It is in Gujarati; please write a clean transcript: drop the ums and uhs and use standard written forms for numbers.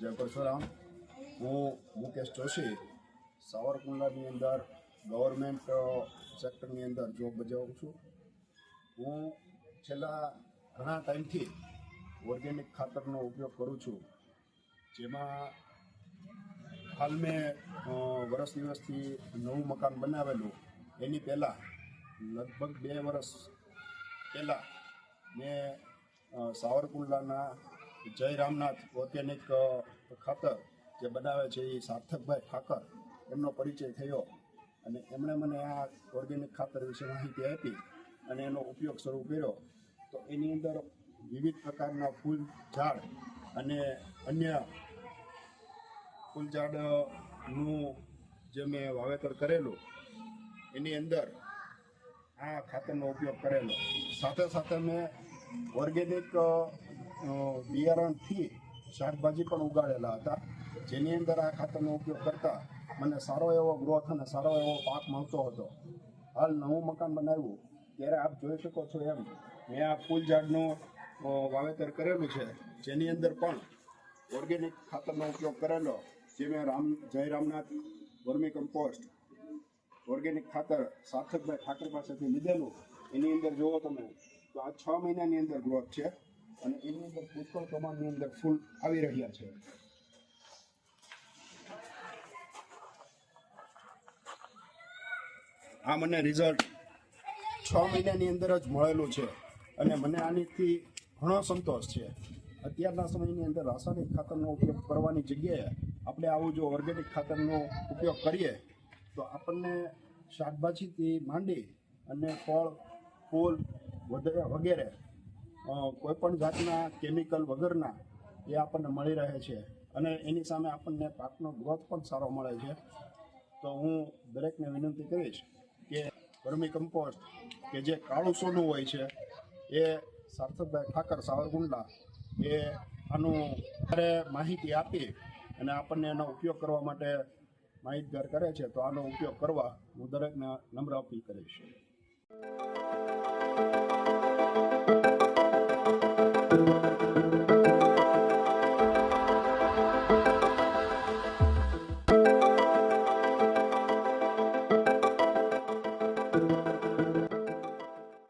જય પરશુરામ. હું મુકેશ જોશી સાવરકુંડલાની અંદર ગવર્મેન્ટ સેક્ટરની અંદર જોબ બજાવું છું. હું છેલ્લા ઘણા ટાઈમથી ઓર્ગેનિક ખાતરનો ઉપયોગ કરું છું, જેમાં હાલ મેં વર્ષ દિવસથી નવું મકાન બનાવેલું. એની પહેલાં લગભગ 2 વર્ષ પહેલાં મેં સાવરકુંડલાના જય રામનાથ ઓર્ગેનિક ખાતર જે બનાવે છે એ સાર્થકભાઈ ઠાકર, એમનો પરિચય થયો અને એમણે મને આ ઓર્ગેનિક ખાતર વિશે માહિતી આપી અને એનો ઉપયોગ શરૂ કર્યો. તો એની અંદર વિવિધ પ્રકારના ફૂલ ઝાડ અને અન્ય ફૂલ ઝાડનું જે મેં વાવેતર કરેલું એની અંદર આ ખાતરનો ઉપયોગ કરેલો. સાથે સાથે મેં ઓર્ગેનિક બિયારણથી શાકભાજી પણ ઉગાડેલા હતા, જેની અંદર આ ખાતરનો ઉપયોગ કરતાં મને સારો એવો ગ્રોથ અને સારો એવો પાક મળતો હતો. હાલ નવું મકાન બનાવ્યું ત્યારે આપ જોઈ શકો છો એમ મેં આ ફૂલ ઝાડનું વાવેતર કરેલું છે, જેની અંદર પણ ઓર્ગેનિક ખાતરનો ઉપયોગ કરેલો. જે મેં જય રામનાથ વર્મી કમ્પોસ્ટ ઓર્ગેનિક ખાતર સાર્થકભાઈ ઠાકર પાસેથી લીધેલું. એની અંદર જુઓ તમે તો આ 6 મહિનાની અંદર ગ્રોથ છે અને એની અંદર પુષ્કળ પ્રમાણની અંદર ફૂલ આવી રહ્યા છે. આ મને રિઝલ્ટ 6 મહિનાની અંદર જ મળેલું છે અને મને આનીથી ઘણો સંતોષ છે. અત્યારના સમયની અંદર રાસાયણિક ખાતરનો ઉપયોગ કરવાની જગ્યાએ આપણે આવું જો ઓર્ગેનિક ખાતરનો ઉપયોગ કરીએ તો આપણને શાકભાજીથી માંડી અને ફળ ફૂલ વગેરે કોઈ પણ જાતના કેમિકલ વગરના એ આપણને મળી રહે છે અને એની સામે આપણને પાકનો ગ્રોથ પણ સારો મળે છે. તો હું દરેકને વિનંતી કરીશ કે વર્મી કમ્પોસ્ટ કે જે કાળું સોનું હોય છે એ સાર્થકભાઈ ઠાકર સાવરકુંડલા એ આનું માહિતી આપી અને આપણને એનો ઉપયોગ કરવા માટે માહિતગાર કરે છે. તો આનો ઉપયોગ કરવા હું દરેકને નમ્ર અપીલ કરીશ. Thank you.